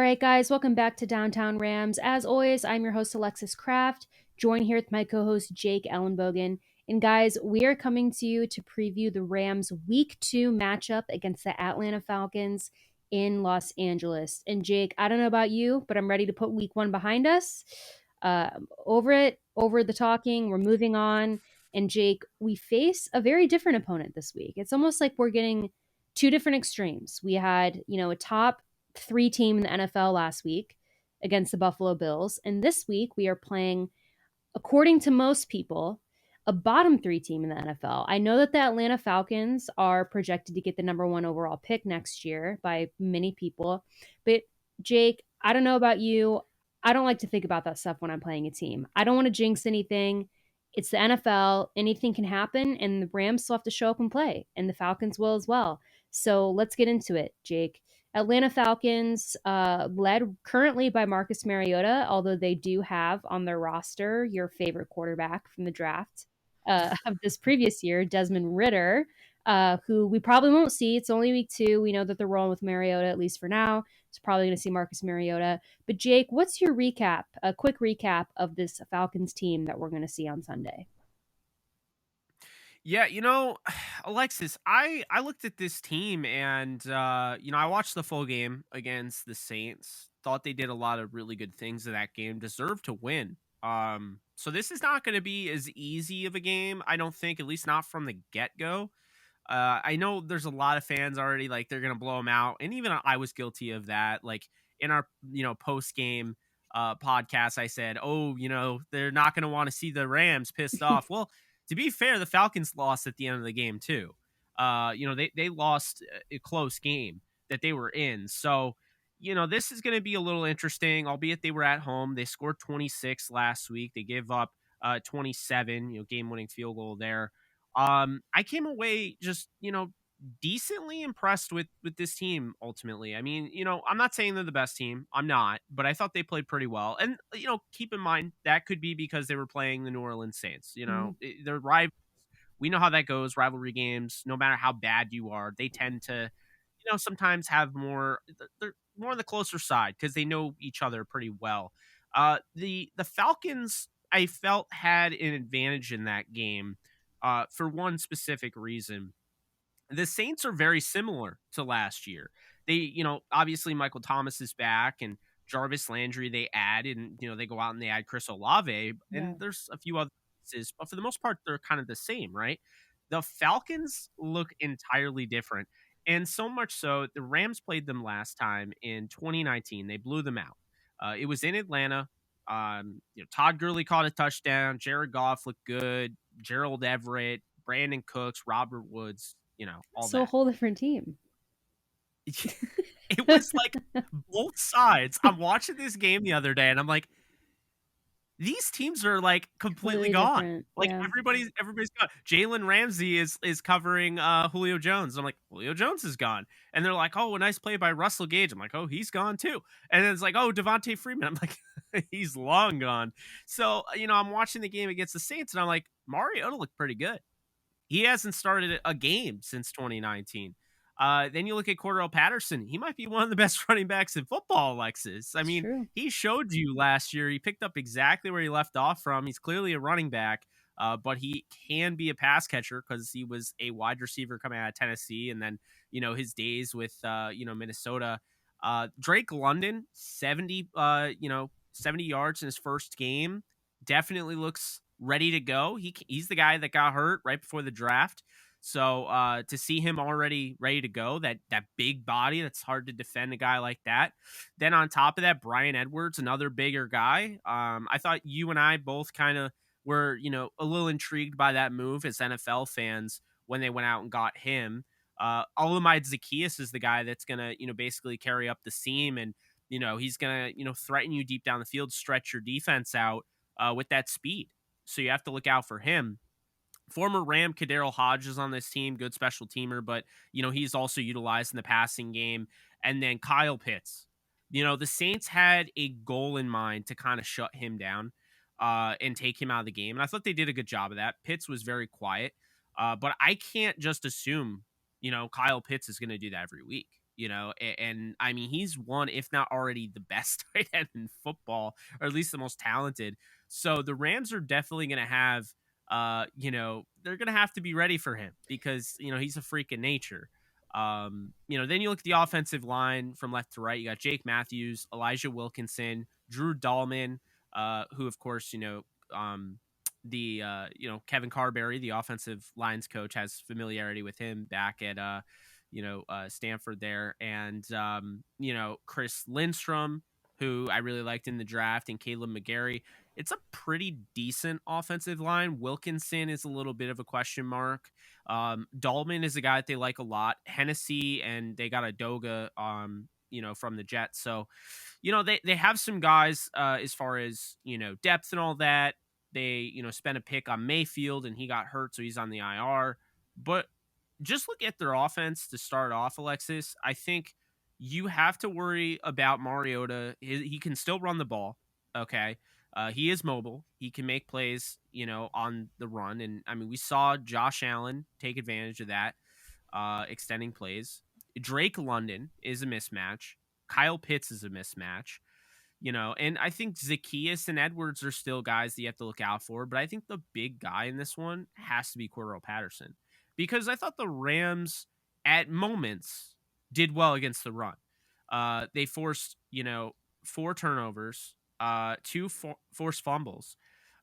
right, guys, welcome back to Downtown Rams. As always, I'm your host, Alexis Kraft, joined here with my co-host, Jake Ellenbogen. And guys, we are coming to you to preview the Rams' Week 2 matchup against the Atlanta Falcons in Los Angeles. And Jake, I don't know about you, but I'm ready to put Week 1 behind us. Over the talking, we're moving on. And Jake, we face a very different opponent this week. It's almost like we're getting two different extremes. We had, a top 3 team in the NFL last week against the Buffalo Bills. And this week we are playing, according to most people, a bottom 3 team in the NFL. I know that the Atlanta Falcons are projected to get the number 1 overall pick next year by many people. But Jake, I don't know about you. I don't like to think about that stuff when I'm playing a team. I don't want to jinx anything. It's the NFL. Anything can happen, and the Rams still have to show up and play, and the Falcons will as well. So let's get into it, Jake. Atlanta Falcons, led currently by Marcus Mariota, although they do have on their roster your favorite quarterback from the draft of this previous year, Desmond Ridder, who we probably won't see. It's only week 2. We know that they're rolling with Mariota, at least for now. It's probably going to see Marcus Mariota. But Jake, what's your recap, a quick recap of this Falcons team that we're going to see on Sunday? Yeah, Alexis, I looked at this team and I watched the full game against the Saints. Thought they did a lot of really good things in that game. Deserved to win. So this is not going to be as easy of a game, I don't think, at least not from the get-go. I know there's a lot of fans already like they're going to blow them out, and even I was guilty of that. Like in our post-game podcast, I said, "Oh, they're not going to want to see the Rams pissed off." Well, to be fair, the Falcons lost at the end of the game too. They lost a close game that they were in. So, this is going to be a little interesting, albeit they were at home. They scored 26 last week. They gave up 27, game-winning field goal there. I came away just, decently impressed with this team ultimately. I mean, I'm not saying they're the best team. I'm not, but I thought they played pretty well. And keep in mind that could be because they were playing the New Orleans Saints. They're rivals. We know how that goes. Rivalry games, no matter how bad you are, they tend to, sometimes have more. They're more on the closer side because they know each other pretty well. The Falcons, I felt, had an advantage in that game for one specific reason. The Saints are very similar to last year. They, obviously Michael Thomas is back and Jarvis Landry they add, and they go out and they add Chris Olave, and there's a few other pieces, but for the most part they're kind of the same, right? The Falcons look entirely different, and so much so the Rams played them last time in 2019. They blew them out. It was in Atlanta. Todd Gurley caught a touchdown. Jared Goff looked good. Gerald Everett, Brandon Cooks, Robert Woods. All So that. a whole different team. It was like both sides. I'm watching this game the other day and I'm like, these teams are like completely gone. Different. Like Yeah. everybody's gone. Jalen Ramsey is covering Julio Jones. I'm like, Julio Jones is gone. And they're like, oh, a nice play by Russell Gage. I'm like, oh, he's gone too. And then it's like, oh, Devontae Freeman. I'm like, he's long gone. So, I'm watching the game against the Saints and I'm like, Mariota looked pretty good. He hasn't started a game since 2019. Then you look at Cordell Patterson. He might be one of the best running backs in football, Alexis. I mean, true. He showed you last year. He picked up exactly where he left off from. He's clearly a running back, but he can be a pass catcher because he was a wide receiver coming out of Tennessee. And then, his days with, Minnesota. Drake London, 70 yards in his first game. Definitely looks ready to go. He's the guy that got hurt right before the draft. So to see him already ready to go, that big body, that's hard to defend a guy like that. Then on top of that, Bryan Edwards, another bigger guy. I thought you and I both kind of were, a little intrigued by that move as NFL fans when they went out and got him. Olamide Zaccheaus is the guy that's going to, basically carry up the seam, and, he's going to, threaten you deep down the field, stretch your defense out with that speed. So you have to look out for him. Former Ram Kadarius Hodge is on this team, good special teamer, but, he's also utilized in the passing game. And then Kyle Pitts. The Saints had a goal in mind to kind of shut him down and take him out of the game. And I thought they did a good job of that. Pitts was very quiet, but I can't just assume, Kyle Pitts is going to do that every week. and I mean, he's one, if not already the best tight end in football, or at least the most talented. So the Rams are definitely going to have, they're going to have to be ready for him because, he's a freak in nature. Then you look at the offensive line from left to right. You got Jake Matthews, Elijah Wilkinson, Drew Dahlman, who, of course, Kevin Carberry, the offensive lines coach, has familiarity with him back at Stanford there, and Chris Lindstrom, who I really liked in the draft, and Caleb McGarry. It's a pretty decent offensive line. Wilkinson is a little bit of a question mark. Dahlman is a guy that they like a lot. Hennessy, and they got a Doga, from the Jets. So, they have some guys as far as depth and all that. They spent a pick on Mayfield, and he got hurt, so he's on the IR. But just look at their offense to start off, Alexis. I think you have to worry about Mariota. He can still run the ball. Okay. He is mobile. He can make plays, on the run. And I mean, we saw Josh Allen take advantage of that, extending plays. Drake London is a mismatch. Kyle Pitts is a mismatch. And I think Zacchaeus and Edwards are still guys that you have to look out for. But I think the big guy in this one has to be Cordell Patterson, because I thought the Rams at moments did well against the run. They forced, 4 turnovers, 2 forced fumbles,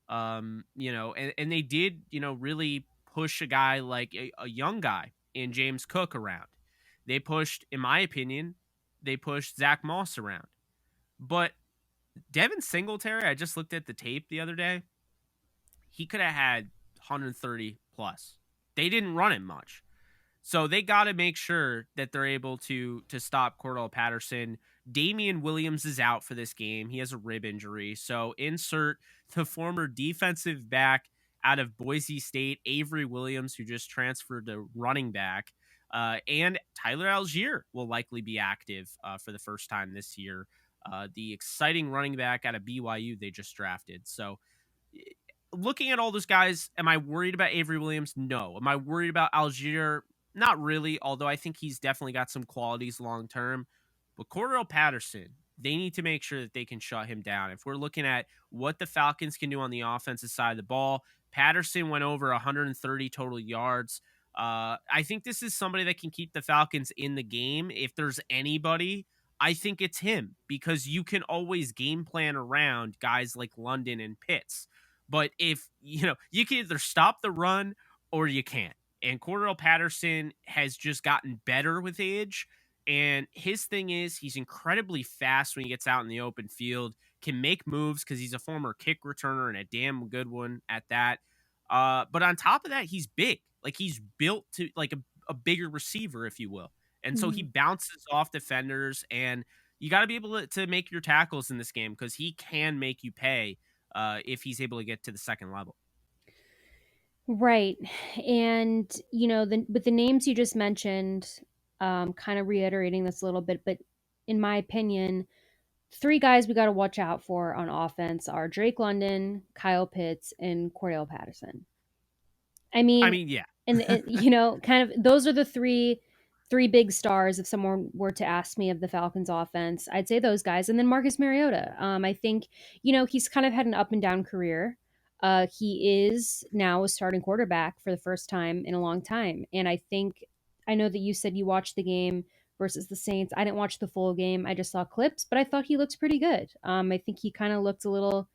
and they did, really push a guy like a young guy in James Cook around. They pushed, in my opinion, they pushed Zach Moss around. But Devin Singletary, I just looked at the tape the other day. He could have had 130 plus. They didn't run him much. So they got to make sure that they're able to stop Cordell Patterson. Damian Williams is out for this game. He has a rib injury. So insert the former defensive back out of Boise State, Avery Williams, who just transferred to running back. And Tyler Algier will likely be active for the first time this year. The exciting running back out of BYU they just drafted. So looking at all those guys, am I worried about Avery Williams? No. Am I worried about Algier? Not really, although I think he's definitely got some qualities long term. But Cordell Patterson, they need to make sure that they can shut him down. If we're looking at what the Falcons can do on the offensive side of the ball, Patterson went over 130 total yards. I think this is somebody that can keep the Falcons in the game. If there's anybody, I think it's him, because you can always game plan around guys like London and Pitts. But if, you can either stop the run or you can't. And Cordell Patterson has just gotten better with age. And his thing is he's incredibly fast when he gets out in the open field, can make moves because he's a former kick returner and a damn good one at that. But on top of that, he's big. Like, he's built to like a bigger receiver, if you will. And so he bounces off defenders, and you got to be able to make your tackles in this game, because he can make you pay if he's able to get to the second level. Right. And, with the names you just mentioned, kind of reiterating this a little bit, but in my opinion, 3 guys we got to watch out for on offense are Drake London, Kyle Pitts, and Cordell Patterson. I mean, Yeah. and kind of those are the three big stars. If someone were to ask me of the Falcons offense, I'd say those guys. And then Marcus Mariota. I think, he's kind of had an up and down career. He is now a starting quarterback for the first time in a long time. And I know that you said you watched the game versus the Saints. I didn't watch the full game. I just saw clips, but I thought he looked pretty good. I think he kind of looked a little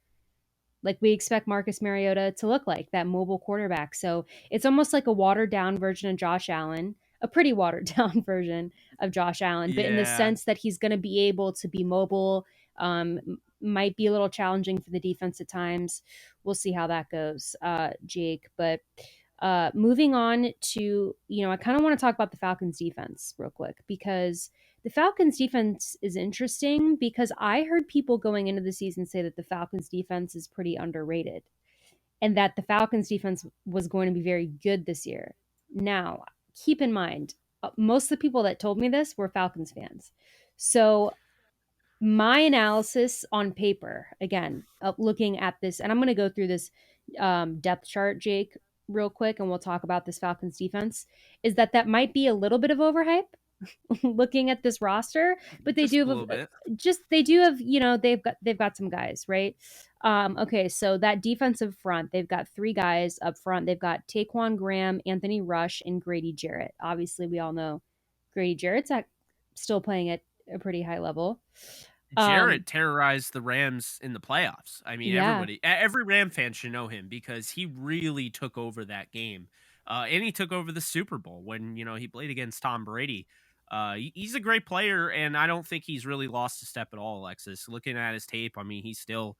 like we expect Marcus Mariota to look like, that mobile quarterback. So it's almost like a watered down version of Josh Allen, a pretty watered down version of Josh Allen, but in the Yeah. sense that he's going to be able to be mobile, might be a little challenging for the defense at times. We'll see how that goes, Jake. But moving on to, I kind of want to talk about the Falcons defense real quick, because the Falcons defense is interesting, because I heard people going into the season say that the Falcons defense is pretty underrated and that the Falcons defense was going to be very good this year. Now, keep in mind, most of the people that told me this were Falcons fans. So my analysis on paper, again, looking at this, and I'm going to go through this depth chart, Jake, real quick, and we'll talk about this Falcons defense, is that might be a little bit of overhype. looking at this roster, but they Just do a have little bit. they've got some guys, right? Okay, so that defensive front, they've got three guys up front. They've got Taquan Graham, Anthony Rush, and Grady Jarrett. Obviously, we all know Grady Jarrett's still playing at a pretty high level. Jarrett Um, terrorized the Rams in the playoffs. I mean, yeah, every Ram fan should know him because he really took over that game. And he took over the Super Bowl when, he played against Tom Brady. He's a great player, and I don't think he's really lost a step at all, Alexis. Looking at his tape, I mean, he's still,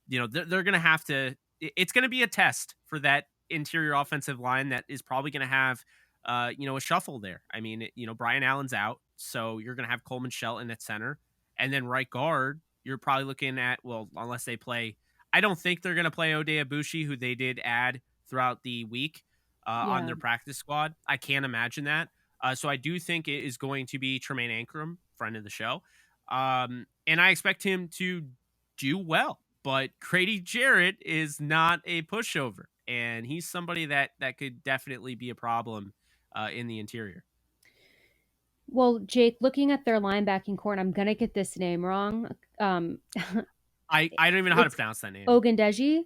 they're going to have to, it's going to be a test for that interior offensive line that is probably going to have, a shuffle there. I mean, Brian Allen's out, so you're going to have Coleman Shelton at center. And then right guard, you're probably looking at, well, unless they play, I don't think they're going to play Ode Abushi, who they did add throughout the week on yeah. their practice squad. I can't imagine that. So I do think it is going to be Tremaine Ankrum, friend of the show. And I expect him to do well. But Grady Jarrett is not a pushover. And he's somebody that could definitely be a problem in the interior. Well, Jake, looking at their linebacking core, and I'm gonna get this name wrong. I don't even know how to It's pronounce that name. Ogundeji.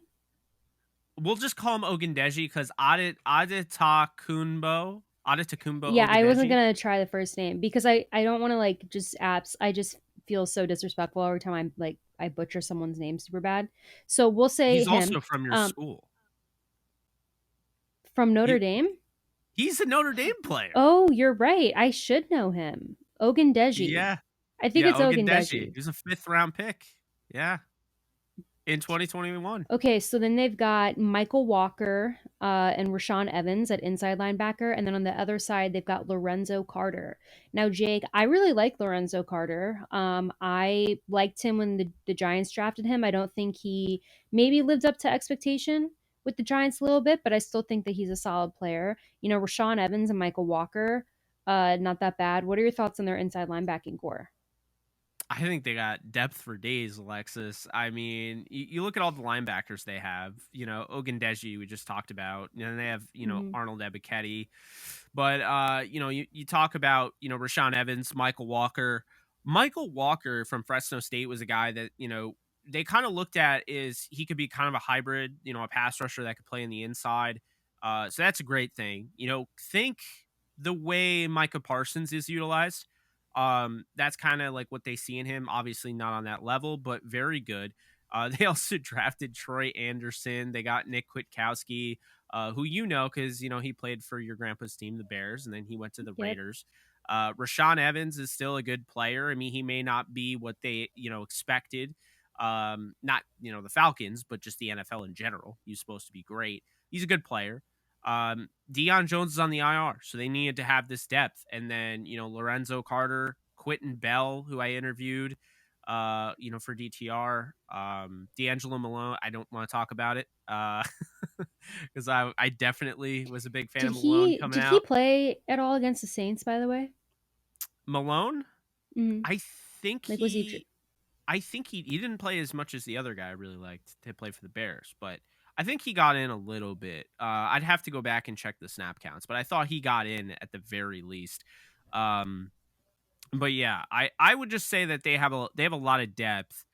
We'll just call him Ogundeji because Adetakumbo Yeah, I wasn't Ogundeji. gonna try the first name because I don't want to like just apps. I just feel so disrespectful every time I'm like I butcher someone's name super bad. So we'll say He's him. also from your Um, school. from Notre You, Dame. he's a Notre Dame player. Oh, you're right. I should know him. Ogundeji. Yeah, I think yeah, it's Ogundeji. Ogundeji. He was a fifth round pick. Yeah, in 2021. Okay, so then they've got Michael Walker and Rashawn Evans at inside linebacker. And then on the other side, they've got Lorenzo Carter. Now, Jake, I really like Lorenzo Carter. I liked him when the Giants drafted him. I don't think he maybe lived up to expectation with the Giants a little bit, but I still think that he's a solid player. Rashawn Evans and Michael Walker, not that bad. What are your thoughts on their inside linebacking core? I think they got depth for days, Alexis. I mean, you look at all the linebackers they have. Ogundeji we just talked about, and they have Mm-hmm. Arnold Ebiketie. But you talk about Rashawn Evans, Michael Walker. Michael Walker from Fresno State was a guy that they kind of looked at is he could be kind of a hybrid, a pass rusher that could play in the inside. So that's a great thing. Think the way Micah Parsons is utilized. That's kind of like what they see in him. Obviously, not on that level, but very good. They also drafted Troy Anderson. They got Nick Kwiatkowski, who because he played for your grandpa's team, the Bears, and then he went to the Yep. Raiders. Rashawn Evans is still a good player. I mean, he may not be what they expected. Not the Falcons, but just the NFL in general. He's supposed to be great. He's a good player. Deion Jones is on the IR, so they needed to have this depth. And then, Lorenzo Carter, Quentin Bell, who I interviewed, for DTR, D'Angelo Malone. I don't want to talk about it because I definitely was a big fan Did of Malone he coming did he out. play at all against the Saints? By the way, Malone, mm-hmm. I think Like was he? he didn't play as much as the other guy I really liked to play for the Bears, but I think he got in a little bit. I'd have to go back and check the snap counts, but I thought he got in at the very least. Um, but yeah, I would just say that they have a lot of depth.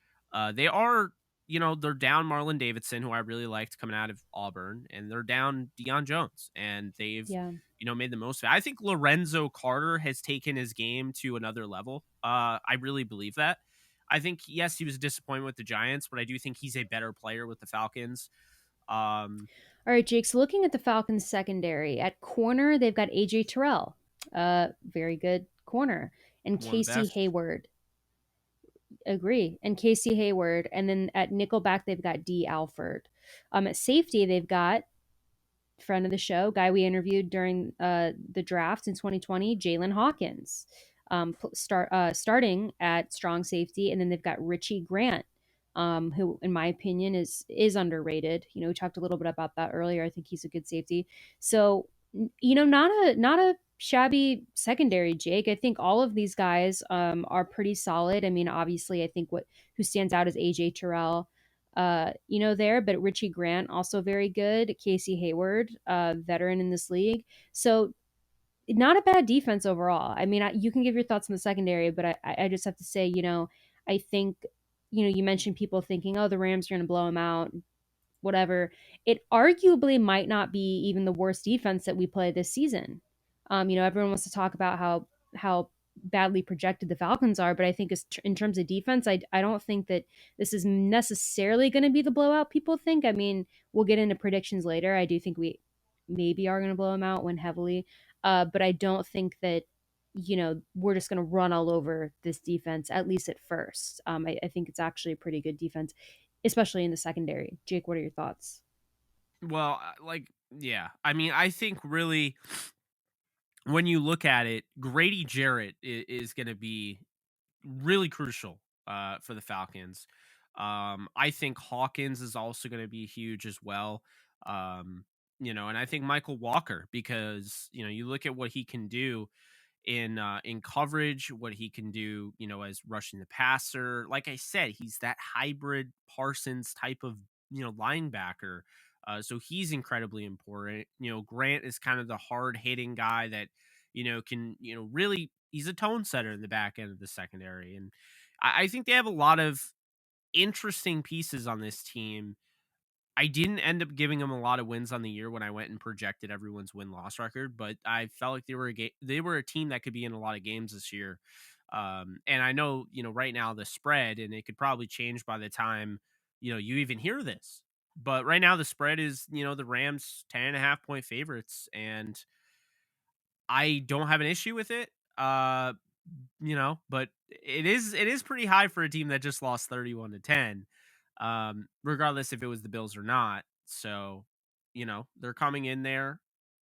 They are they're down Marlon Davidson, who I really liked coming out of Auburn, and they're down Deion Jones, and they've Yeah. made the most of it. I think Lorenzo Carter has taken his game to another level. I really believe that. I think yes, he was disappointed with the Giants, but I do think he's a better player with the Falcons. Um, All right, Jake. So looking at the Falcons secondary at corner, they've got AJ Terrell, very good corner, and one of the Casey best. Hayward. Agree. And Casey Hayward, and then at nickelback they've got D Alford. At safety they've got friend of the show, guy we interviewed during the draft in 2020, Jalen Hawkins, starting at strong safety, and then they've got Richie Grant, who, in my opinion, is underrated. We talked a little bit about that earlier. I think he's a good safety. So, not a shabby secondary, Jake. I think all of these guys are pretty solid. I mean, obviously, I think who stands out is AJ Terrell there, but Richie Grant also very good. Casey Hayward, veteran in this league. So not a bad defense overall. I mean, you can give your thoughts on the secondary, but I just have to say, I think, you mentioned people thinking, oh, the Rams are going to blow them out, whatever. It arguably might not be even the worst defense that we play this season. Everyone wants to talk about how badly projected the Falcons are, but I think in terms of defense, I don't think that this is necessarily going to be the blowout people think. I mean, we'll get into predictions later. I do think we maybe are going to blow them out, win heavily, but I don't think that we're just going to run all over this defense, at least at first. I think it's actually a pretty good defense, especially in the secondary. Jake, what are your thoughts? Well, yeah. I mean, I think really when you look at it, Grady Jarrett is going to be really crucial for the Falcons. I think Hawkins is also going to be huge as well. And I think Michael Walker, because you look at what he can do in coverage, what he can do, as rushing the passer. Like I said, he's that hybrid Parsons type of linebacker. So he's incredibly important. Grant is kind of the hard hitting guy that can really, he's a tone setter in the back end of the secondary, and I think they have a lot of interesting pieces on this team. I didn't end up giving them a lot of wins on the year when I went and projected everyone's win-loss record, but I felt like they were a team that could be in a lot of games this year. And I know, right now the spread, and it could probably change by the time, you even hear this. But right now the spread is, the Rams 10.5 point favorites, and I don't have an issue with it. But it is pretty high for a team that just lost 31-10. Regardless if it was the Bills or not. So, they're coming in there.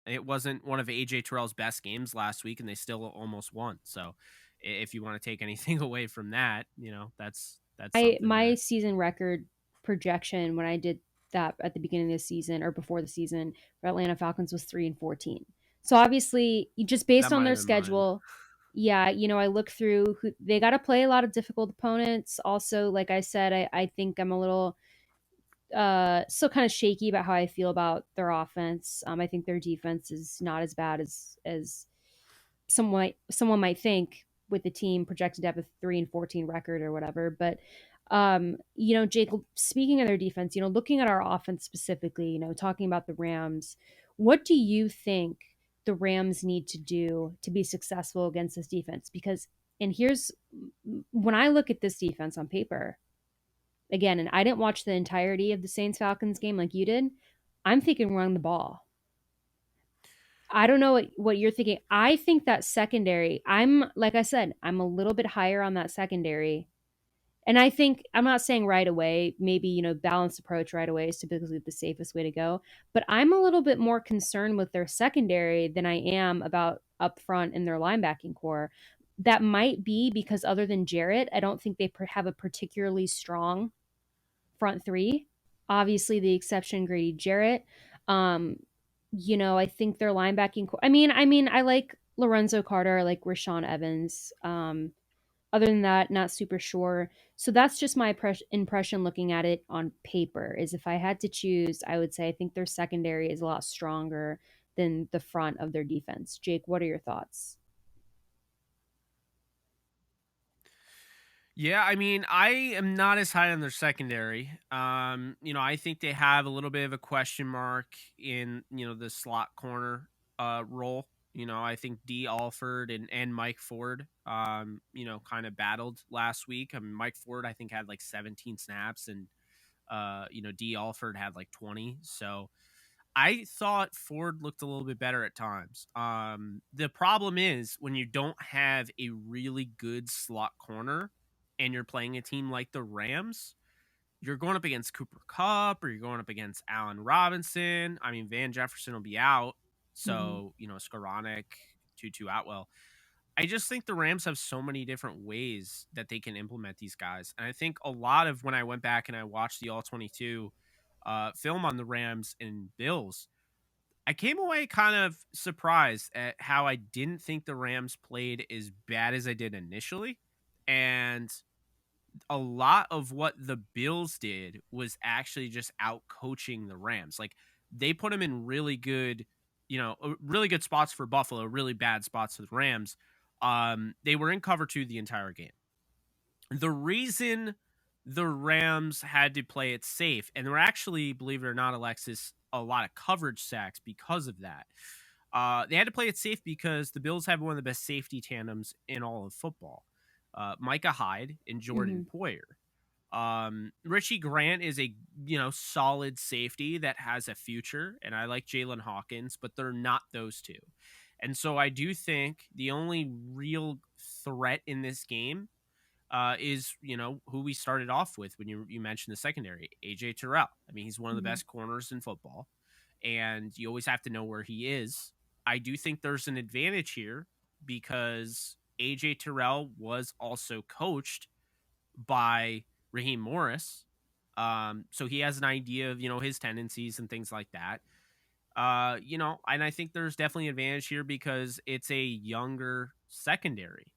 It wasn't one of AJ Terrell's best games last week, and they still almost won. So, if you want to take anything away from that, that's something My there. season record projection when I did that at the beginning of the season or before the season for Atlanta Falcons was 3-14. So obviously, just based That on might their have been mine. schedule, yeah, I look through who they got to play a lot of difficult opponents. Also, like I said, I think I'm a little still kind of shaky about how I feel about their offense. I think their defense is not as bad as someone might think with the team projected to have a 3-14 record or whatever. But Jake, speaking of their defense, looking at our offense specifically, talking about the Rams, what do you think the Rams need to do to be successful against this defense? Because and here's when I look at this defense on paper, again, and I didn't watch the entirety of the Saints Falcons game like you did. I'm thinking run the ball. I don't know what you're thinking. I think that secondary, I'm like I said, I'm a little bit higher on that secondary. And I think I'm not saying right away, maybe, balanced approach right away is typically the safest way to go. But I'm a little bit more concerned with their secondary than I am about up front in their linebacking core. That might be because other than Jarrett, I don't think they have a particularly strong front three. Obviously, the exception, Grady Jarrett. I think their linebacking. I like Lorenzo Carter. I like Rashawn Evans. Other than that, not super sure. So that's just my impression looking at it on paper. Is if I had to choose, I would say I think their secondary is a lot stronger than the front of their defense. Jake, what are your thoughts? Yeah, I mean, I am not as high on their secondary. I think they have a little bit of a question mark in, the slot corner role. I think D Alford and Mike Ford kind of battled last week. I mean, Mike Ford I think had like 17 snaps, and D Alford had like 20. So I thought Ford looked a little bit better at times. The problem is when you don't have a really good slot corner and you're playing a team like the Rams, you're going up against Cooper Kupp or you're going up against Allen Robinson. I mean, Van Jefferson will be out. Mm-hmm. So, Skoranek, Tutu Atwell. I just think the Rams have so many different ways that they can implement these guys. And I think a lot of when I went back and I watched the All 22 film on the Rams and Bills, I came away kind of surprised at how I didn't think the Rams played as bad as I did initially. And a lot of what the Bills did was actually just out coaching the Rams. Like they put them in really good really good spots for Buffalo, really bad spots for the Rams. They were in cover 2 the entire game. The reason the Rams had to play it safe, and there were actually, believe it or not, Alexis, a lot of coverage sacks because of that. They had to play it safe because the Bills have one of the best safety tandems in all of football. Micah Hyde and Mm-hmm. Jordan Poyer. Richie Grant is a solid safety that has a future, and I like Jalen Hawkins, but they're not those two. And so I do think the only real threat in this game is who we started off with when you mentioned the secondary, AJ Terrell. I mean, he's one of the Mm-hmm. best corners in football, and you always have to know where he is. I do think there's an advantage here because AJ Terrell was also coached by Raheem Morris. So he has an idea of, his tendencies and things like that. And I think there's definitely an advantage here because it's a younger secondary.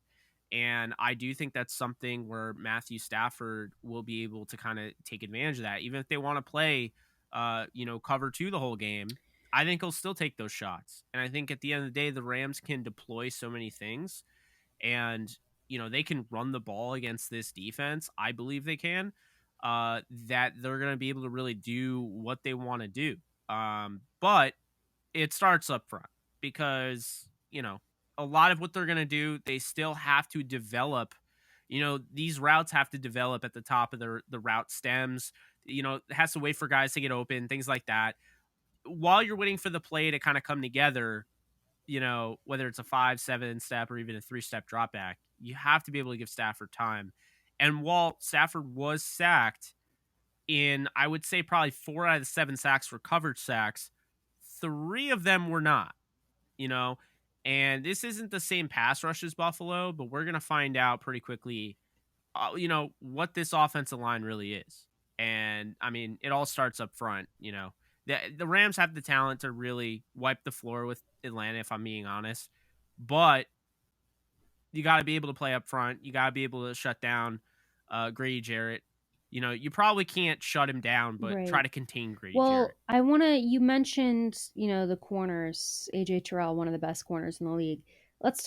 And I do think that's something where Matthew Stafford will be able to kind of take advantage of that. Even if they want to play, cover 2 the whole game, I think he'll still take those shots. And I think at the end of the day, the Rams can deploy so many things and, they can run the ball against this defense. I believe they can, that they're going to be able to really do what they want to do. But it starts up front because, a lot of what they're going to do, they still have to develop. These routes have to develop at the top of the route stems. It has to wait for guys to get open, things like that. While you're waiting for the play to kind of come together, whether it's a 5-7 step or even a 3-step drop back, you have to be able to give Stafford time. And while Stafford was sacked in, I would say probably 4 out of the 7 sacks were coverage sacks, 3 of them were not, you know, and this isn't the same pass rush as Buffalo, but we're going to find out pretty quickly, what this offensive line really is. And I mean, it all starts up front, the Rams have the talent to really wipe the floor with Atlanta, if I'm being honest, but you got to be able to play up front. You got to be able to shut down Grady Jarrett. You probably can't shut him down, but try Right. to contain Grady Well, Jarrett. you mentioned, the corners, AJ Terrell, one of the best corners in the league. Let's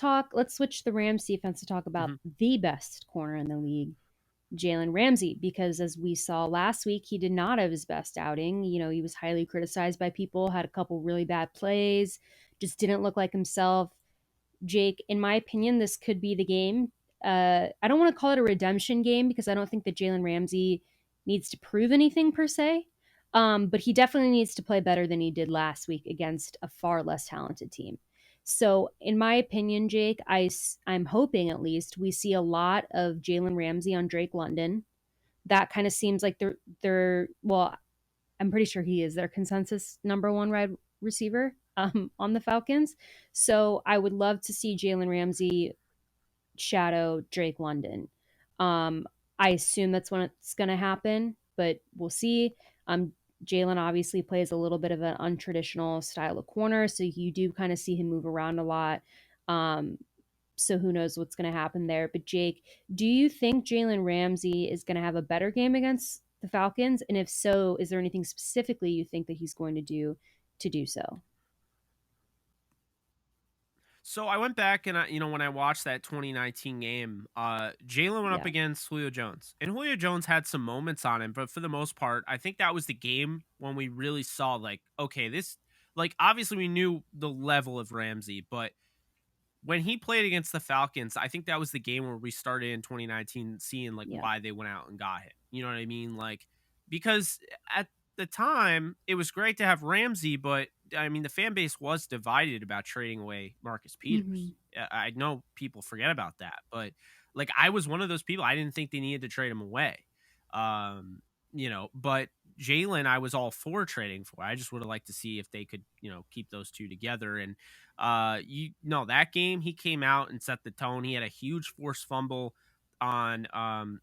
switch the Rams defense to talk about Mm-hmm. the best corner in the league, Jalen Ramsey, because as we saw last week, he did not have his best outing. He was highly criticized by people, had a couple really bad plays, just didn't look like himself. Jake, in my opinion, this could be the game. I don't want to call it a redemption game because I don't think that Jalen Ramsey needs to prove anything per se. But he definitely needs to play better than he did last week against a far less talented team. So, in my opinion, Jake, I'm hoping at least we see a lot of Jalen Ramsey on Drake London. That kind of seems like they're well, I'm pretty sure he is their consensus number one wide receiver on the Falcons. So I would love to see Jalen Ramsey shadow Drake London. Um, I assume that's when it's going to happen, but we'll see. Jalen obviously plays a little bit of an untraditional style of corner, so you do kind of see him move around a lot. Um, so who knows what's going to happen there. But Jake, do you think Jalen Ramsey is going to have a better game against the Falcons? And if so, is there anything specifically you think that he's going to do so? So I went back and when I watched that 2019 game, Jalen went up Yeah. against Julio Jones, and Julio Jones had some moments on him, but for the most part, I think that was the game when we really saw like, okay, this, like, obviously we knew the level of Ramsey, but when he played against the Falcons, I think that was the game where we started in 2019 seeing like Yeah. why they went out and got him. You know what I mean? Like, because at the time it was great to have Ramsey, but I mean the fan base was divided about trading away Marcus Mm-hmm. Peters. I know people forget about that, but like I was one of those people. I didn't think they needed to trade him away. Um, but Jalen, I was all for trading for. I just would have liked to see if they could, keep those two together. And that game he came out and set the tone. He had a huge forced fumble on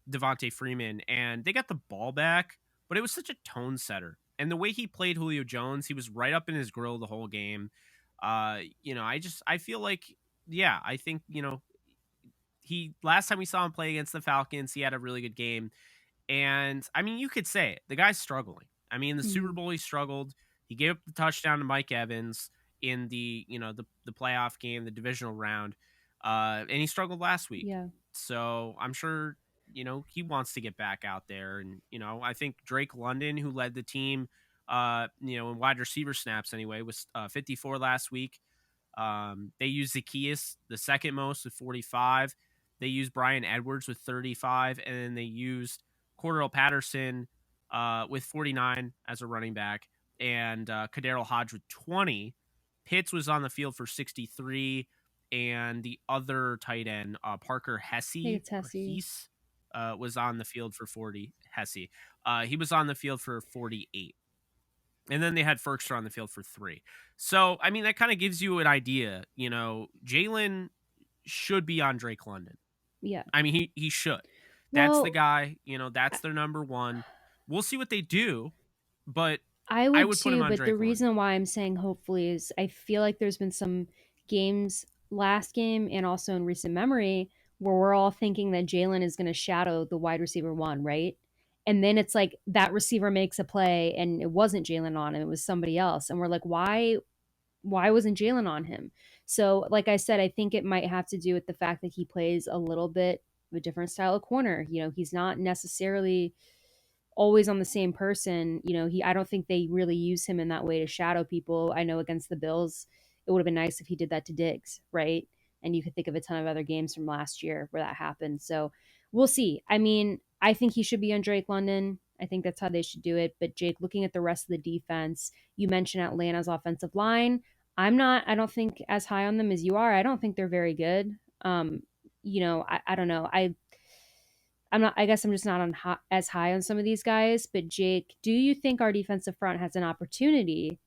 Devontae Freeman, and they got the ball back, but it was such a tone setter. And the way he played Julio Jones, he was right up in his grill the whole game. I feel like, yeah, I think, he last time we saw him play against the Falcons, he had a really good game. And I mean, you could say it. The guy's struggling. I mean, the Mm-hmm. Super Bowl, he struggled. He gave up the touchdown to Mike Evans. in the the playoff game, the divisional round, and he struggled last week. Yeah. So I'm sure he wants to get back out there, and I think Drake London, who led the team, in wide receiver snaps anyway, was 54 last week. They used Zacchaeus the second most with 45. They used Brian Edwards with 35, and then they used Cordell Patterson with 49 as a running back, and Kaderil Hodge with 20. Pitts was on the field for 63, and the other tight end, Parker I think Hesse it's or Hesse. Heese, was on the field for 40. Hesse, he was on the field for 48. And then they had Ferkster on the field for 3. So, I mean, that kind of gives you an idea. Jalen should be on Drake London. Yeah. I mean, he should. That's the Well, guy. That's their number one. We'll see what they do, but I I would would put him too, on but the Drake London. reason why I'm saying hopefully is I feel like there's been some games last game and also in recent memory where we're all thinking that Jalen is going to shadow the wide receiver one, right? And then it's like that receiver makes a play and it wasn't Jalen on him, it was somebody else. And we're like, why wasn't Jalen on him? So, like I said, I think it might have to do with the fact that he plays a little bit of a different style of corner. He's not necessarily always on the same person. I don't think they really use him in that way to shadow people. I know against the Bills, it would have been nice if he did that to Diggs, right? And you could think of a ton of other games from last year where that happened. So we'll see. I mean, I think he should be on Drake London. I think that's how they should do it. But Jake, looking at the rest of the defense, you mentioned Atlanta's offensive line. I don't think as high on them as you are. I don't think they're very good. I don't know. I'm not. I guess I'm just not on as high on some of these guys. But Jake, do you think our defensive front has an opportunity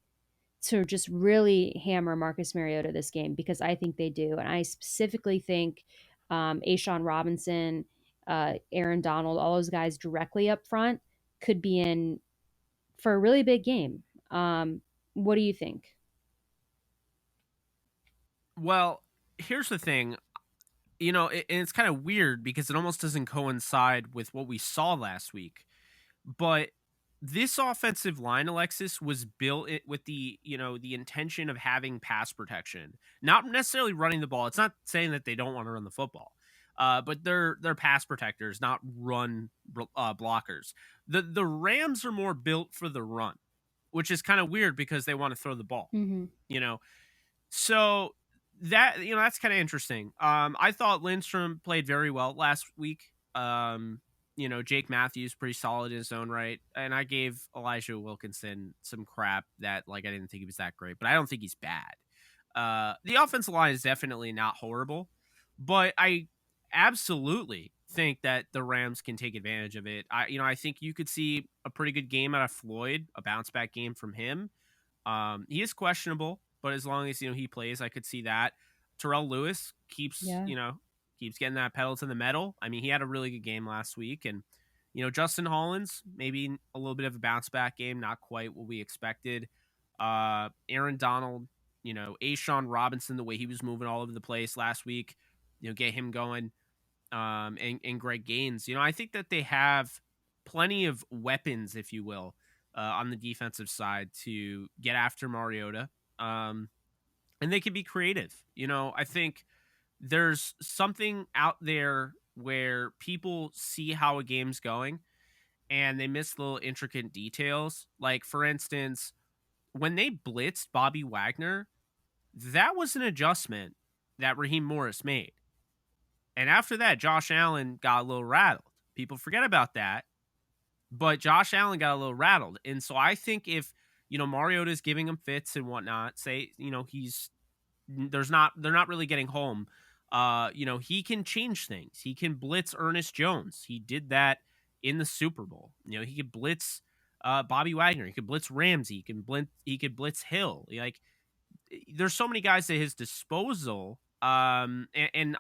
to just really hammer Marcus Mariota this game? Because I think they do, and I specifically think Ashawn Robinson, Aaron Donald, all those guys directly up front could be in for a really big game. What do you think? Well, here's the thing. And it's kind of weird because it almost doesn't coincide with what we saw last week. But this offensive line, Alexis, was built with the intention of having pass protection, not necessarily running the ball. It's not saying that they don't want to run the football, but they're pass protectors, not run blockers. The Rams are more built for the run, which is kind of weird because they want to throw the ball. Mm-hmm. You know, so that's kind of interesting. I thought Lindstrom played very well last week. Jake Matthews pretty solid in his own right, and I gave Elijah Wilkinson some crap that I didn't think he was that great, but I don't think he's bad. The offensive line is definitely not horrible, but I absolutely think that the Rams can take advantage of it. I think you could see a pretty good game out of Floyd, a bounce back game from him. He is questionable, but as long as he plays, I could see that. Terrell Lewis keeps Yeah. keeps getting that pedal to the metal. I mean, he had a really good game last week, and Justin Hollins maybe a little bit of a bounce back game, not quite what we expected. Aaron Donald, Ashawn Robinson, the way he was moving all over the place last week, get him going. And Greg Gaines, I think that they have plenty of weapons, if you will, on the defensive side to get after Mariota. And they can be creative. I think there's something out there where people see how a game's going and they miss little intricate details. Like, for instance, when they blitzed Bobby Wagner, that was an adjustment that Raheem Morris made. And after that, Josh Allen got a little rattled. People forget about that. But Josh Allen got a little rattled. And so I think if, Mariota is giving him fits and whatnot, say, they're not really getting home. He can change things. He can blitz Ernest Jones. He did that in the Super Bowl. He could blitz Bobby Wagner. He could blitz Ramsey. He could blitz Hill. There's so many guys at his disposal. And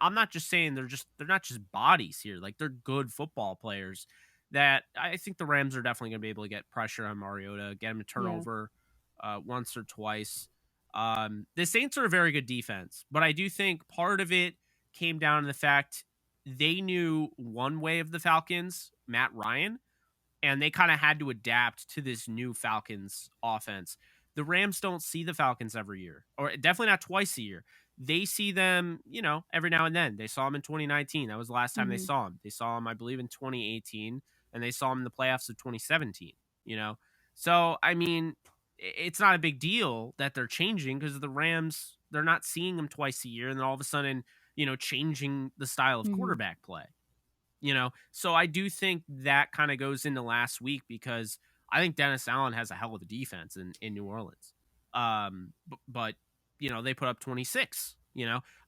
I'm not just saying they're not just bodies here. They're good football players that I think the Rams are definitely going to be able to get pressure on Mariota, get him to turn over once or twice. The Saints are a very good defense, but I do think part of it came down to the fact they knew one way of the Falcons, Matt Ryan, and they kind of had to adapt to this new Falcons offense. The Rams don't see the Falcons every year, or definitely not twice a year. They see them, every now and then. They saw them in 2019. That was the last time they Mm-hmm. saw them. They saw them, I believe, in 2018, and they saw them in the playoffs of 2017. You know, so I mean, it's not a big deal that they're changing because the Rams, they're not seeing them twice a year, and then all of a sudden, changing the style of Mm-hmm. quarterback play. So I do think that kind of goes into last week because I think Dennis Allen has a hell of a defense in New Orleans. But they put up 26.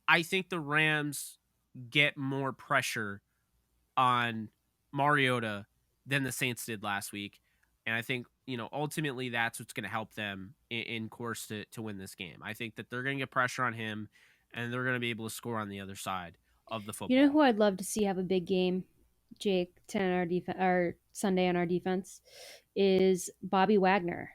I think the Rams get more pressure on Mariota than the Saints did last week, and I think ultimately that's what's going to help them in course to win this game. I think that they're going to get pressure on him, and they're going to be able to score on the other side of the You know who football. I'd love to see have a big game, Jake, tonight on our our Sunday on our defense, is Bobby Wagner.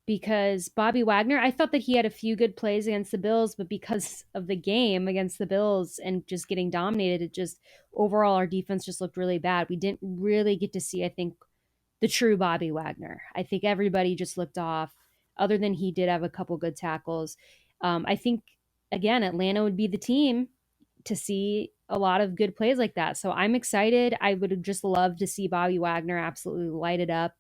Because Bobby Wagner, I thought that he had a few good plays against the Bills, but because of the game against the Bills and just getting dominated, it just overall our defense just looked really bad. We didn't really get to see, I think, the true Bobby Wagner. I think everybody just looked off, other than he did have a couple good tackles. I think, again, Atlanta would be the team to see a lot of good plays like that. So I'm excited. I would just love to see Bobby Wagner absolutely light it up.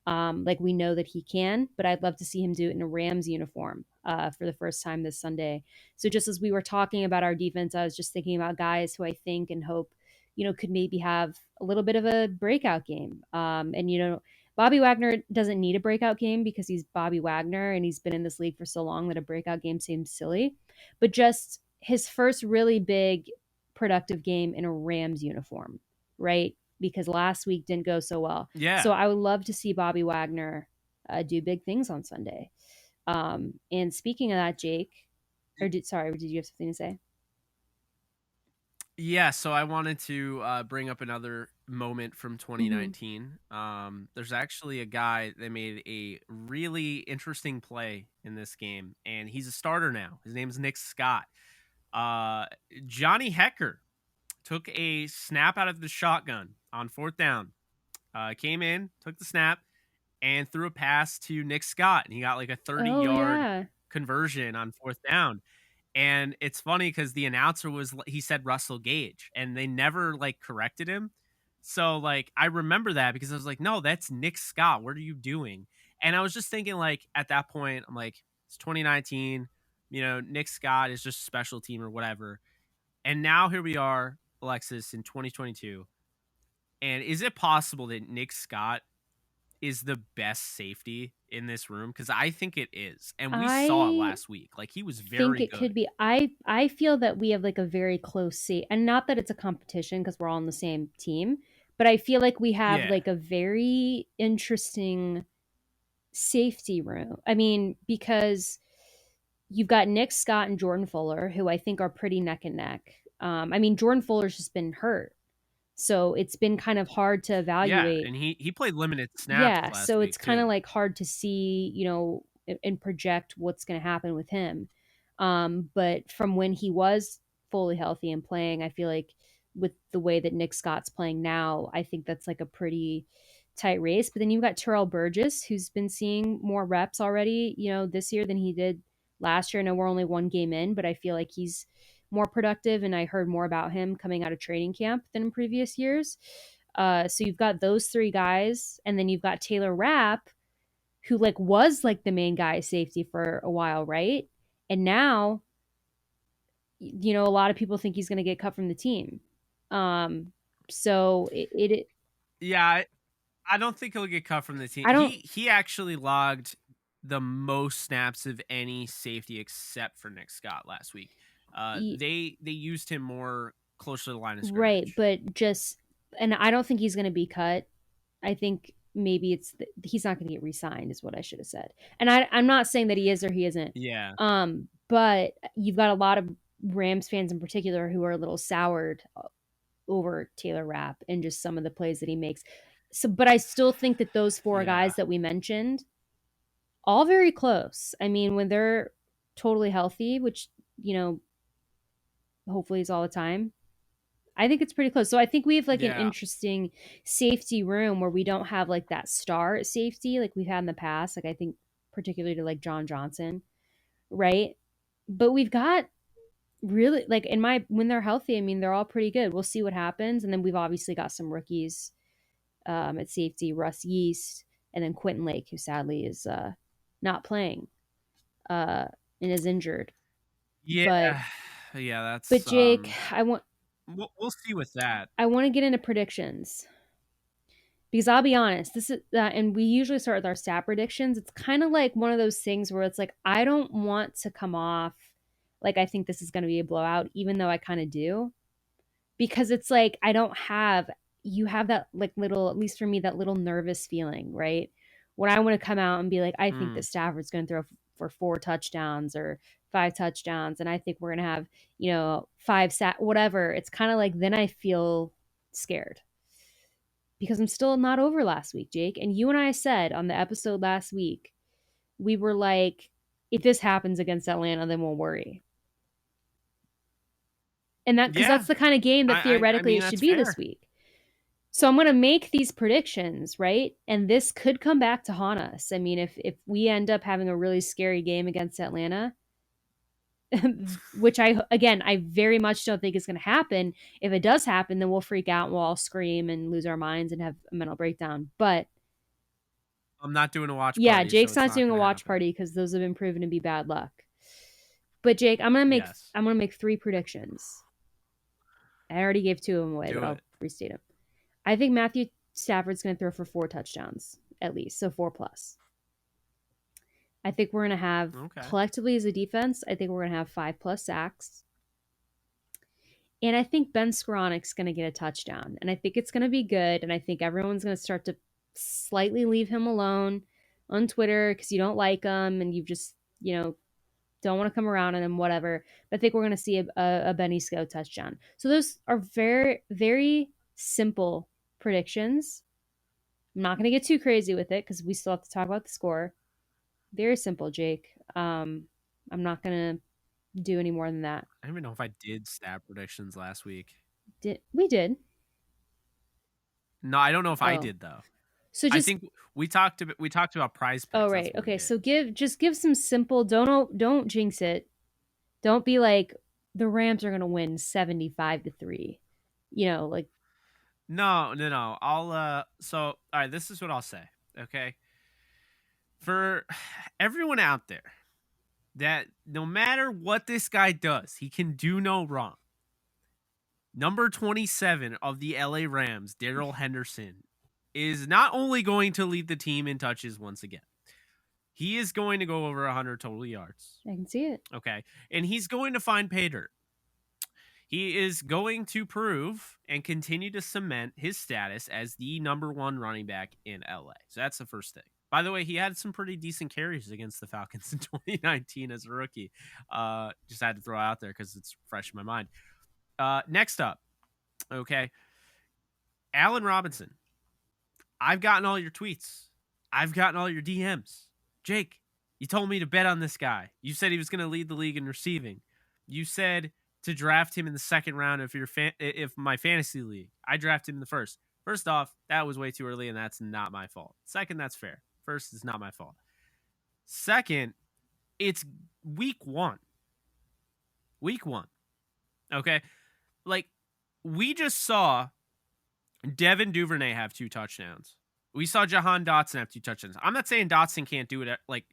Like we know that he can, but I'd love to see him do it in a Rams uniform for the first time this Sunday. So just as we were talking about our defense, I was just thinking about guys who I think and hope, could maybe have a little bit of a breakout game. And Bobby Wagner doesn't need a breakout game because he's Bobby Wagner and he's been in this league for so long that a breakout game seems silly. But just his first really big productive game in a Rams uniform, right? Because last week didn't go so well. Yeah. So I would love to see Bobby Wagner do big things on Sunday. And speaking of that, Jake, sorry, did you have something to say? Yeah, so I wanted to bring up another moment from Mm-hmm. 2019. There's actually a guy that made a really interesting play in this game, and he's a starter now. His name is Nick Scott. Uh, Johnny Hecker took a snap out of the shotgun on fourth down, came in, took the snap, and threw a pass to Nick Scott, and he got like a 30 Oh yard yeah. conversion on fourth down. And it's funny because the announcer he said Russell Gage, and they never like corrected him. So like I remember that because I was like, no, that's Nick Scott. What are you doing? And I was just thinking like at that point, I'm like, it's 2019. Nick Scott is just a special team or whatever. And now here we are, Alexis, in 2022. And is it possible that Nick Scott is the best safety in this room? Because I think it is. And we saw it I last week. Like he was think very it could good. be. I feel that we have like a very close seat, and not that it's a competition because we're all on the same team, but I feel like we have Yeah. like a very interesting safety room. I mean, because you've got Nick Scott and Jordan Fuller, who I think are pretty neck and neck. I mean, Jordan Fuller's just been hurt, so it's been kind of hard to Yeah, evaluate. and he played limited snaps Yeah, last so it's week kind of too. like hard to see, and project what's going to happen with him. But from when he was fully healthy and playing, I feel like with the way that Nick Scott's playing now, I think that's like a pretty tight race. But then you've got Terrell Burgess, who's been seeing more reps already, this year than he did last year. I know we're only one game in, but I feel like he's more productive, and I heard more about him coming out of training camp than in previous years. So you've got those three guys, and then you've got Taylor Rapp, who like was like the main guy safety for a while, right? And now, a lot of people think he's going to get cut from the team. Um, so Yeah, I don't think he'll get cut from the team. I don't. He actually logged the most snaps of any safety except for Nick Scott last week. They used him more closer to the line of Right, scrimmage. but just, and I don't think he's going to be cut. I think maybe he's not going to get re-signed, is what I should have said. And I'm not saying that he is or he isn't. Yeah. But you've got a lot of Rams fans in particular who are a little soured over Taylor Rapp and just some of the plays that he makes. So, but I still think that those four Yeah. guys that we mentioned, all very close. I mean, when they're totally healthy, which hopefully is all the time, I think it's pretty close. So I think we have like an Yeah. interesting safety room where we don't have like that star safety like we've had in the past. Like I think particularly to like John Johnson, right? But we've got really like when they're healthy, I mean, they're all pretty good. We'll see what happens. And then we've obviously got some rookies at safety, Russ Yeast, and then Quentin Lake, who sadly is not playing and is injured. Yeah, But yeah, but that's Jake, we'll see with that. I want to get into predictions because I'll be honest, this is and we usually start with our stat predictions. It's kind of like one of those things where it's like I don't want to come off like I think this is going to be a blowout, even though I kind of do, because it's like I don't have you have that like little, at least for me, that little nervous feeling, right? When I want to come out and be like, I think that Stafford's going to throw for 4 touchdowns or 5 touchdowns, and I think we're going to have, you know, whatever. It's kind of like then I feel scared because I'm still not over last week, Jake. And you and I said on the episode last week, we were like, if this happens against Atlanta, then we'll worry. And that, because that's the kind of game that theoretically it should be this week. So I'm going to make these predictions, right? And this could come back to haunt us. I mean, if we end up having a really scary game against Atlanta, which I very much don't think is going to happen. If it does happen, then we'll freak out and we'll all scream and lose our minds and have a mental breakdown. But I'm not doing a watch party. Yeah, Jake's not doing a watch party because those have been proven to be bad luck. But Jake, I'm gonna make 3 predictions. I already gave 2 of them away, but I'll restate them. I think Matthew Stafford's going to throw for 4 touchdowns at least, so 4 plus. I think we're going to have collectively as a defense, I think we're going to have 5 plus sacks. And I think Ben Skoronek's going to get a touchdown. And I think it's going to be good. And I think everyone's going to start to slightly leave him alone on Twitter because you don't like him and you just, you know, don't want to come around on him, whatever. But I think we're going to see a Benny Sko touchdown. So those are very, very simple predictions. I'm not going to get too crazy with it because we still have to talk about the score. Very simple, Jake. I'm not going to do any more than that. I don't even know if I did stat predictions last week. We did. No, I don't know if I did though. So I think we talked about prize picks. Oh right. Okay. So give some simple. Don't jinx it. Don't be like the Rams are going to win 75-3. You know, like. No. I'll so all right, this is what I'll say, okay? For everyone out there that no matter what this guy does, he can do no wrong. Number 27 of the LA Rams, Darrell Henderson, is not only going to lead the team in touches once again. He is going to go over 100 total yards. I can see it. Okay. And he's going to find pay dirt. He is going to prove and continue to cement his status as the number 1 running back in LA. So that's the first thing. By the way, he had some pretty decent carries against the Falcons in 2019 as a rookie. Just had to throw it out there because it's fresh in my mind. Next up, okay, Allen Robinson. I've gotten all your tweets. I've gotten all your DMs. Jake, you told me to bet on this guy. You said he was going to lead the league in receiving. You said to draft him in the second round if my fantasy league. I drafted him in the first. First off, that was way too early, and that's not my fault. Second, that's fair. First, it's not my fault. Second, it's week 1. Week 1. Okay? Like, we just saw Devin Duvernay have 2 touchdowns. We saw Jahan Dotson have 2 touchdowns. I'm not saying Dotson can't do it like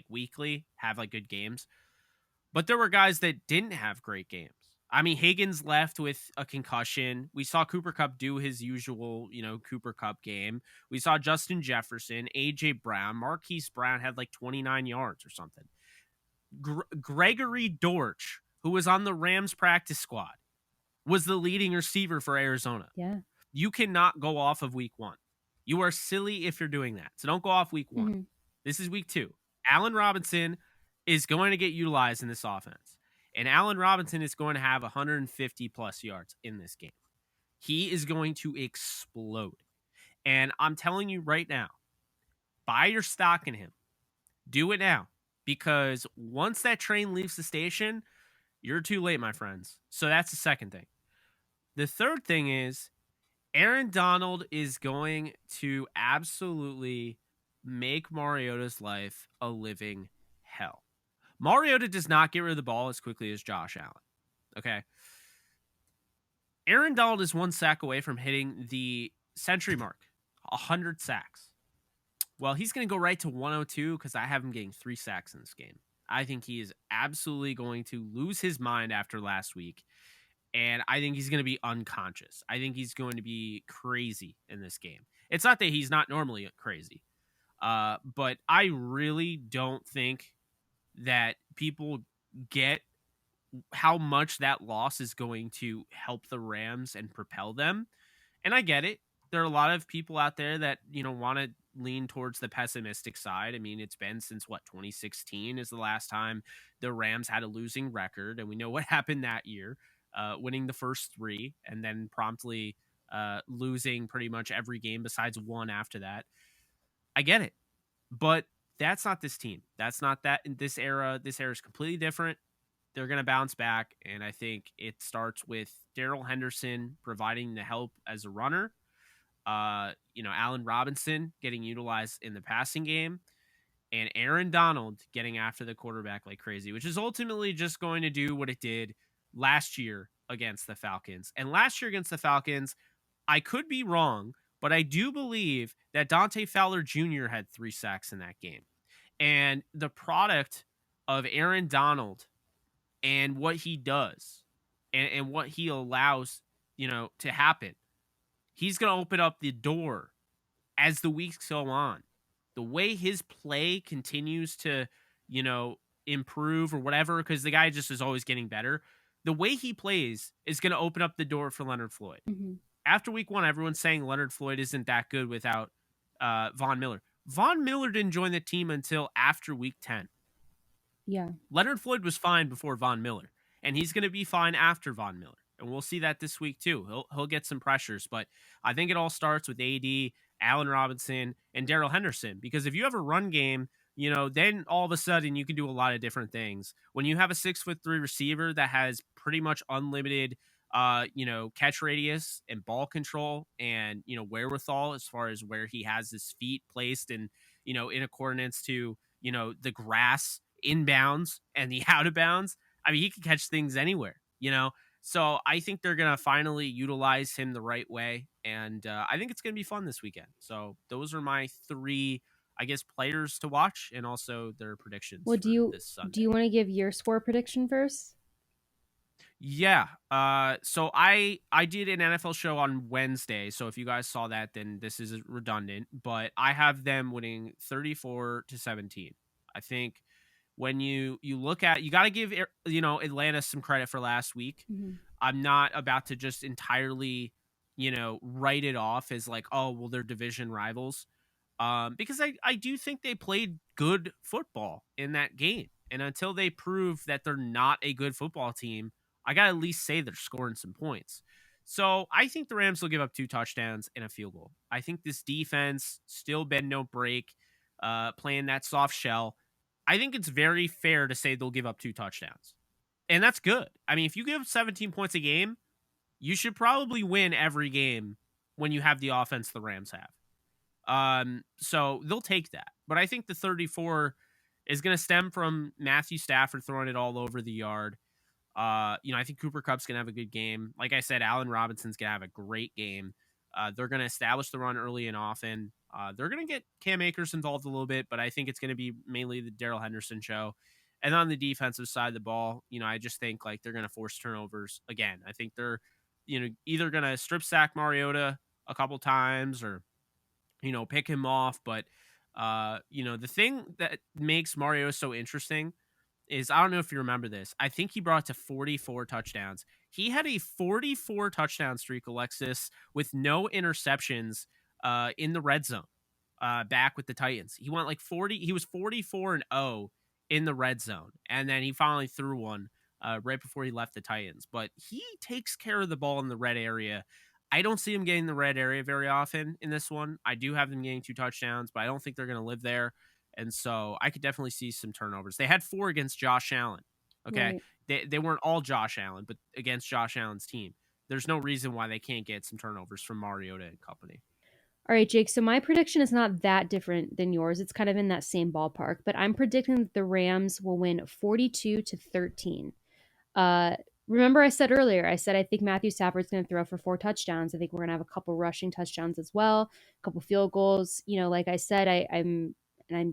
weekly, have like good games. But there were guys that didn't have great games. I mean, Higgins left with a concussion. We saw Cooper Kupp do his usual, Cooper Kupp game. We saw Justin Jefferson, A.J. Brown, Marquise Brown had like 29 yards or something. Gregory Dortch, who was on the Rams practice squad, was the leading receiver for Arizona. Yeah. You cannot go off of week 1. You are silly if you're doing that. So don't go off week 1. Mm-hmm. This is week 2. Allen Robinson is going to get utilized in this offense. And Allen Robinson is going to have 150 plus yards in this game. He is going to explode. And I'm telling you right now, buy your stock in him. Do it now. Because once that train leaves the station, you're too late, my friends. So that's the second thing. The third thing is Aaron Donald is going to absolutely make Mariota's life a living hell. Mariota does not get rid of the ball as quickly as Josh Allen. Okay. Aaron Donald is 1 sack away from hitting the century mark, 100 sacks. Well, he's going to go right to 102 because I have him getting 3 sacks in this game. I think he is absolutely going to lose his mind after last week. And I think he's going to be unconscious. I think he's going to be crazy in this game. It's not that he's not normally crazy. But I really don't think that people get how much that loss is going to help the Rams and propel them. And I get it. There are a lot of people out there that, want to lean towards the pessimistic side. I mean, it's been since 2016 is the last time the Rams had a losing record. And we know what happened that year, winning the first 3 and then promptly losing pretty much every game besides one after that. I get it. But that's not this team. That's not that in this era. This era is completely different. They're going to bounce back. And I think it starts with Darrell Henderson providing the help as a runner. Allen Robinson getting utilized in the passing game, and Aaron Donald getting after the quarterback like crazy, which is ultimately just going to do what it did last year against the Falcons. And last year against the Falcons, I could be wrong, but I do believe that Dante Fowler Jr. had 3 sacks in that game. And the product of Aaron Donald and what he does and what he allows, to happen, he's going to open up the door as the weeks go on. The way his play continues to, improve or whatever, because the guy just is always getting better. The way he plays is going to open up the door for Leonard Floyd. Mm-hmm. After week 1, everyone's saying Leonard Floyd isn't that good without Von Miller. Von Miller didn't join the team until after week 10. Yeah. Leonard Floyd was fine before Von Miller, and he's going to be fine after Von Miller. And we'll see that this week too. He'll get some pressures, but I think it all starts with AD, Allen Robinson, and Darrell Henderson. Because if you have a run game, then all of a sudden you can do a lot of different things. When you have a 6'3" receiver that has pretty much unlimited, catch radius and ball control and wherewithal as far as where he has his feet placed and in accordance to the grass inbounds and the out of bounds. I mean, he can catch things anywhere. So I think they're going to finally utilize him the right way. And I think it's going to be fun this weekend. So those are my 3, I guess, players to watch and also their predictions for this Sunday. Do you want to give your score prediction first? Yeah. So I did an NFL show on Wednesday. So if you guys saw that, then this is redundant. But I have them winning 34-17. I think when you look at, you got to give Atlanta some credit for last week. Mm-hmm. I'm not about to just entirely write it off as like, oh well, they're division rivals, because I do think they played good football in that game, and until they prove that they're not a good football team, I gotta at least say they're scoring some points. So I think the Rams will give up 2 touchdowns and a field goal. I think this defense still bend no break, playing that soft shell. I think it's very fair to say they'll give up 2 touchdowns. And that's good. I mean, if you give up 17 points a game, you should probably win every game when you have the offense the Rams have. So they'll take that. But I think the 34 is going to stem from Matthew Stafford throwing it all over the yard. I think Cooper Kupp's going to have a good game. Like I said, Allen Robinson's going to have a great game. They're going to establish the run early and often. They're going to get Cam Akers involved a little bit, but I think it's going to be mainly the Darrell Henderson show. And on the defensive side of the ball, I just think like they're going to force turnovers again. I think they're, either going to strip sack Mariota a couple times or, pick him off. But, the thing that makes Mariota so interesting is, I don't know if you remember this, I think he brought to 44 touchdowns. He had a 44 touchdown streak, Alexis, with no interceptions in the red zone back with the Titans. He went like 40. He was 44-0 in the red zone. And then he finally threw one right before he left the Titans. But he takes care of the ball in the red area. I don't see him getting the red area very often in this one. I do have them getting 2 touchdowns, but I don't think they're going to live there. And so I could definitely see some turnovers. They had 4 against Josh Allen. Okay. Right. They weren't all Josh Allen, but against Josh Allen's team. There's no reason why they can't get some turnovers from Mariota and company. All right, Jake. So my prediction is not that different than yours. It's kind of in that same ballpark, but I'm predicting that the Rams will win 42-13. Uh, Remember I said earlier, I said I think Matthew Stafford's going to throw for 4 touchdowns. I think we're going to have a couple rushing touchdowns as well, a couple field goals. Like I said, I'm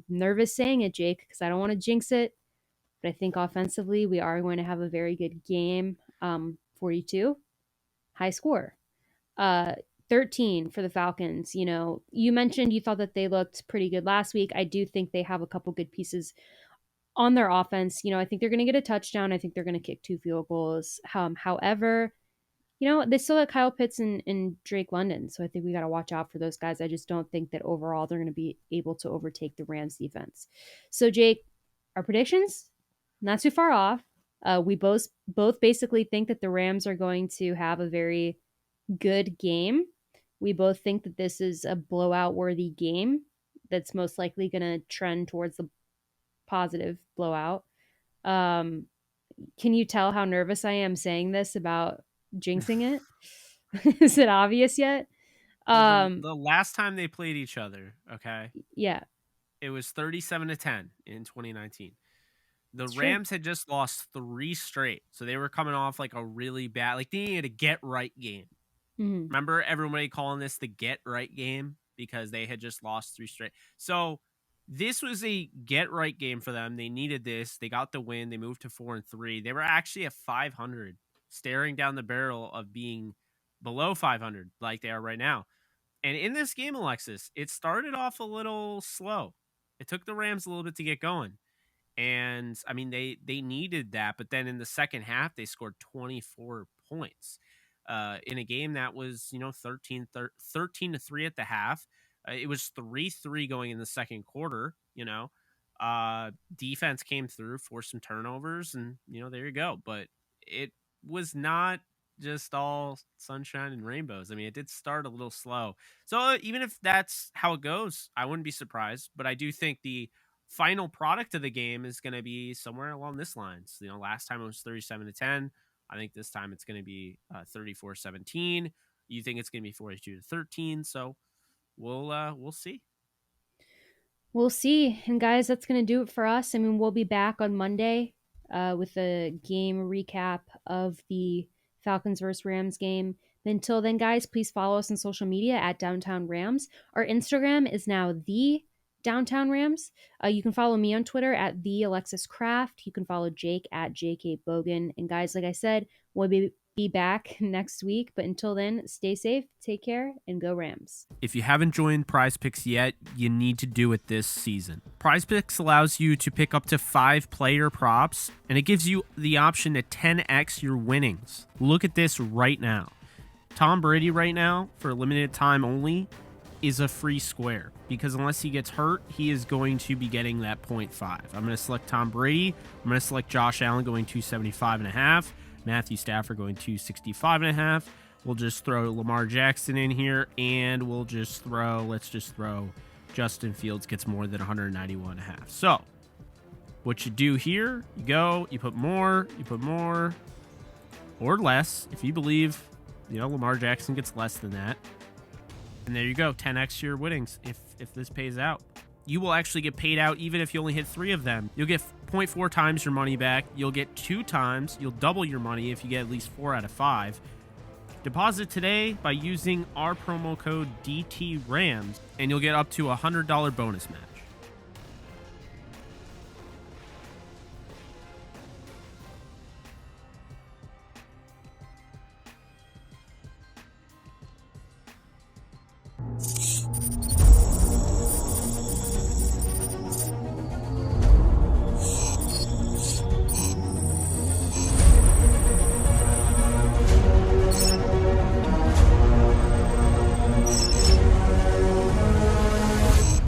nervous saying it, Jake, because I don't want to jinx it. But I think offensively, we are going to have a very good game. 42, high score. Uh, 13 for the Falcons. You mentioned you thought that they looked pretty good last week. I do think they have a couple good pieces on their offense. I think they're going to get a touchdown. I think they're going to kick 2 field goals. However, they still have Kyle Pitts and Drake London. So I think we got to watch out for those guys. I just don't think that overall they're going to be able to overtake the Rams defense. So, Jake, our predictions, not too far off. We both basically think that the Rams are going to have a very good game. We both think that this is a blowout worthy game that's most likely going to trend towards the positive blowout. Can you tell how nervous I am saying this about jinxing it? Is it obvious yet? Well, the last time they played each other, okay, Yeah, it was 37-10 in 2019. The it's Rams had just lost 3 straight, so they were coming off like a really bad, like they needed a get right game. true. Remember everybody calling this the get right game because they had just lost 3 straight. So this was a get right game for them. They needed this. They got the win. They moved to 4-3. They were actually at 500, staring down the barrel of being below 500 like they are right now. And in this game, Alexis, it started off a little slow. It took the Rams a little bit to get going. And I mean, they needed that. But then in the second half, they scored 24 points in a game that was, 13-3 at the half. It was 3-3 going in the second quarter. Defense came through, forced some turnovers, and, there you go. But it was not just all sunshine and rainbows. I mean, it did start a little slow. So even if that's how it goes, I wouldn't be surprised. But I do think the final product of the game is going to be somewhere along this lines. Last time it was 37-10. I think this time it's going to be 34-17. You think it's going to be 42-13. So we'll see. We'll see. And guys, that's going to do it for us. I mean, we'll be back on Monday with a game recap of the Falcons versus Rams game. Until then, guys, please follow us on social media at Downtown Rams. Our Instagram is now the Downtown Rams. You can follow me on Twitter at the Alexis Kraft. You can follow Jake at Ellenbogen. And guys, like I said, we'll be back next week. But until then, stay safe, take care, and go Rams. If you haven't joined Prize Picks yet, you need to do it this season. Prize Picks allows you to pick up to 5 player props, and it gives you the option to 10x your winnings. Look at this right now. Tom Brady right now, for a limited time only, is a free square because unless he gets hurt, he is going to be getting that 0.5. I'm going to select Tom Brady. I'm going to select Josh Allen going 275.5. Matthew Stafford going 265.5. We'll just throw Lamar Jackson in here, and let's just throw Justin Fields gets more than 191.5. So what you do here, you put more or less if you believe, Lamar Jackson gets less than that. And there you go, 10x your winnings if this pays out. You will actually get paid out even if you only hit 3 of them. You'll get 0.4 times your money back. You'll get 2 times. You'll double your money if you get at least 4 out of 5. Deposit today by using our promo code DTRAMS, and you'll get up to a $100 bonus match.